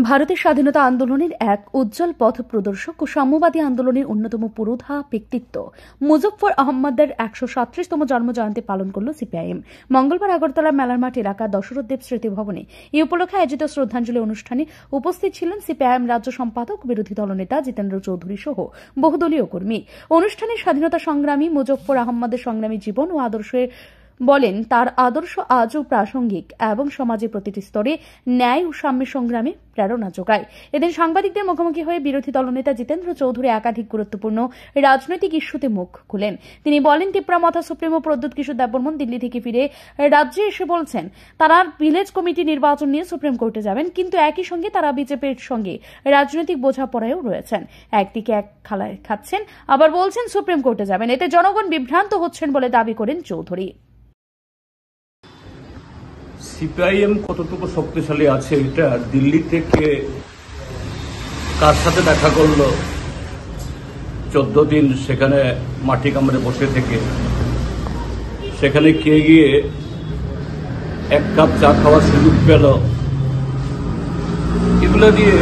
ভারতের স্বাধীনতা আন্দোলনের এক উজ্জ্বল পথ প্রদর্শক ও সাম্যবাদী আন্দোলনের অন্যতম পুরোধা ব্যক্তিত্ব মুজফ্ফর আহমদের ১৩৭তম জন্মজয়ন্তী পালন করল সিপিআইএম। মঙ্গলবার আগরতলার মেলার মাঠ এলাকা দশরথ দেব স্মৃতি ভবনে এই উপলক্ষে আয়োজিত শ্রদ্ধাঞ্জলি অনুষ্ঠানে উপস্থিত ছিলেন সিপিআইএম রাজ্য সম্পাদক বিরোধী দলনেতা জিতেন্দ্র চৌধুরী সহ বহুদলীয় কর্মী। অনুষ্ঠানে স্বাধীনতা সংগ্রামী মুজফ্ফর আহমদের সংগ্রামী জীবন ও আদর্শের বলেন, তার আদর্শ আজও প্রাসঙ্গিক এবং সমাজের প্রতিটি স্তরে ন্যায় ও সাম্যের সংগ্রামে প্রেরণা যোগায়। এদিন সাংবাদিকদের মুখোমুখি হয়ে বিরোধী দলনেতা জিতেন্দ্র চৌধুরী একাধিক গুরুত্বপূর্ণ রাজনৈতিক ইস্যুতে মুখ খুলেন। তিনি বলেন, তিপ্রামথা সুপ্রিমো প্রদ্যুৎ কিশোর দেববর্মন দিল্লি থেকে ফিরে রাজ্যে এসে বলছেন তারা ভিলেজ কমিটি নির্বাচন নিয়ে সুপ্রিম কোর্টে যাবেন, কিন্তু একই সঙ্গে তারা বিজেপির সঙ্গে রাজনৈতিক বোঝাপড়ায়ও রয়েছেন। একদিকে এক খালায় খাচ্ছেন, আবার বলছেন সুপ্রিম কোর্টে যাবেন। এতে জনগণ বিভ্রান্ত হচ্ছেন বলে দাবি করেন চৌধুরী। সিপিআইএম কতটুকু শক্তিশালী আছে এটা দিল্লি থেকে কার সাথে দেখা করলো 14 দিন সেখানে মাটি কামড়ে বসে থেকে সেখানে কে গিয়ে এক কাপ চা খাওয়ার সুযোগ পেল, এগুলো দিয়ে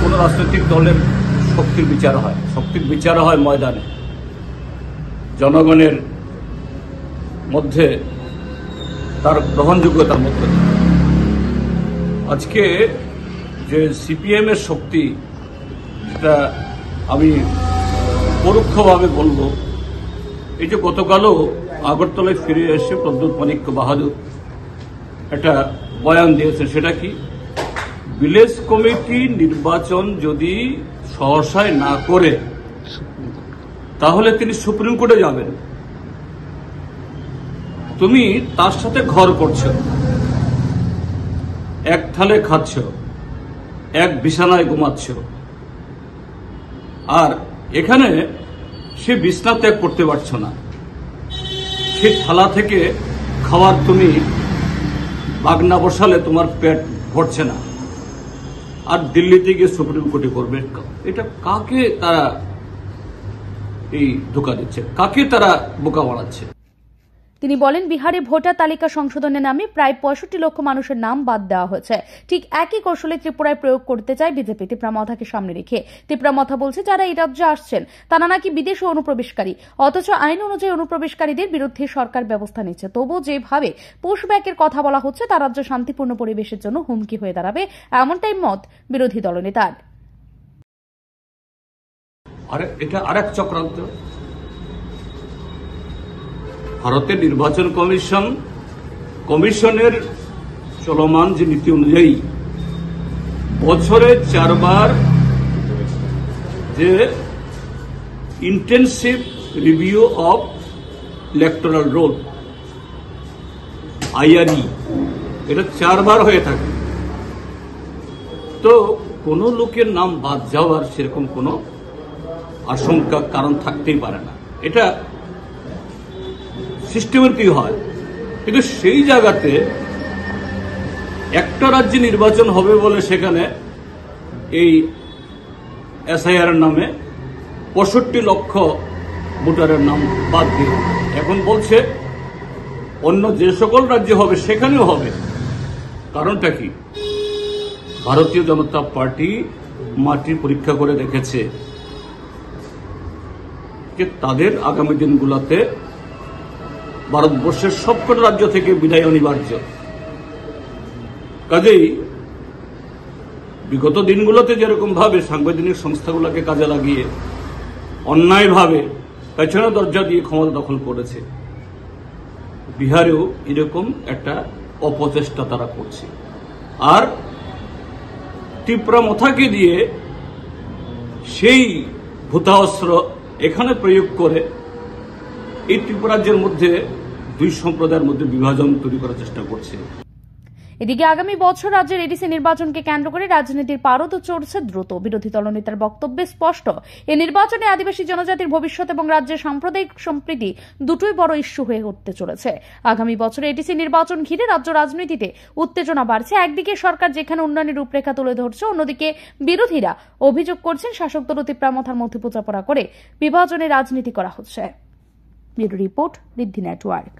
কোন রাজনৈতিক দলের শক্তির বিচার হয়? শক্তির বিচার হয় ময়দানে, জনগণের মধ্যে, তার গ্রহণযোগ্যতার মধ্যে। আজকে যে সিপিএম এর শক্তি, সেটা আমি পরোক্ষভাবে বলব, এই যে গতকালও আগরতলায় ফিরে এসে প্রদ্যুৎ মাণিক্য বাহাদুর একটা বয়ান দিয়েছে, সেটা কি, ভিলেজ কমিটি নির্বাচন যদি সহসায় না করে তাহলে তিনি সুপ্রিম কোর্টে যাবেন। তুমি তার সাথে ঘর করছো, এক থালে খাচ্ছ, এক বিছানায় ঘুমাচ্ছ, আর এখানে সে বিছনা ত্যাগ করতে পারছ না। সে থালা থেকে খাবার তুমি বাগনা বসালে তোমার পেট ভরছে না, আর দিল্লিতে গিয়ে সুপ্রিম কোর্টে করবে। এটা কাকে তারা এই ধোঁকা দিচ্ছে, কাকে তারা বোকা বানাচ্ছে? তিনি বলেন, বিহারে ভোটার তালিকা সংশোধনের নামে প্রায় ৬৫ লক্ষ মানুষের নাম বাদ দেওয়া হয়েছে। ঠিক একই কৌশলে ত্রিপুরায় প্রয়োগ করতে চায় বিজেপি, তিপ্রামথাকে সামনে রেখে। তিপ্রামথা বলছে, যারা এই রাজ্যে আসছেন তারা নাকি বিদেশি অনুপ্রবেশকারী, অথচ আইন অনুযায়ী অনুপ্রবেশকারীদের বিরুদ্ধে সরকার ব্যবস্থা নিচ্ছে। তবুও যেভাবে পুশব্যাকের কথা বলা হচ্ছে তা রাজ্য শান্তিপূর্ণ পরিবেশের জন্য হুমকি হয়ে দাঁড়াবে, এমনটাই মত বিরোধী দলনেতার। এটা আরেক চক্রান্ত। ভারতের নির্বাচন কমিশনের চলমান যে নীতি অনুযায়ী বছরে 4 বার যে intensive review of electoral role IRE, এটা 4 বার হয়ে থাকে। তো কোন লোকের নাম বাদ যাওয়ার সেরকম কোনো আশঙ্কা কারণ থাকতেই পারে না। এটা সিস্টেমেটিক হয়, কিন্তু সেই জায়গাতে একটা রাজ্যে নির্বাচন হবে বলে সেখানে এই SIR এর নামে 65 লক্ষ ভোটারের নাম বাদ দিয়ে এখন বলছে অন্য যে সকল রাজ্যে হবে সেখানেও হবে। কারণটা কি? ভারতীয় জনতা পার্টি মাটির পরীক্ষা করে দেখেছে যে তাদের আগামী দিনগুলোতে ভারতবর্ষের সবকটা রাজ্য থেকে বিদায় অনিবার্য। কাজেই বিগত দিনগুলোতে যেরকম ভাবে সাংবিধানিক সংস্থাগুলোকে কাজে লাগিয়ে অন্যায়ভাবে পেছনে দরজা দিয়ে ক্ষমতা দখল করেছে, বিহারেও এরকম একটা অপচেষ্টা তারা করছে। আর তিপ্রামথাকে দিয়ে সেই ভূতাস্ত্র এখানে প্রয়োগ করে এই ত্রিপুরা রাজ্যের মধ্যে দুই সম্প্রদায়ের মধ্যে বিভাজন তৈরি করার চেষ্টা করছে। এদিকে আগামী বছর রাজ্যের এডিসি নির্বাচনকে কেন্দ্র করে রাজনীতির পারদ চড়ছে দ্রুত। বিরোধী দলনেতার বক্তব্যে স্পষ্ট, এই নির্বাচনে আদিবাসী জনজাতির ভবিষ্যৎ এবং রাজ্যের সাম্প্রদায়িক সম্প্রীতি দুটোই বড় ইস্যু হয়ে উঠতে চলেছে। আগামী বছরে এডিসি নির্বাচন ঘিরে রাজ্য রাজনীতিতে উত্তেজনা বাড়ছে। একদিকে সরকার যেখানে উন্নয়নের রূপরেখা তুলে ধরছে, অন্যদিকে বিরোধীরা অভিযোগ করছেন শাসক দল তিপ্রামথার মধ্যে বোঝাপড়া করে বিভাজনের রাজনীতি করা হচ্ছে। ব্যুরো রিপোর্ট, ঋদ্ধি নেটওয়ার্ক।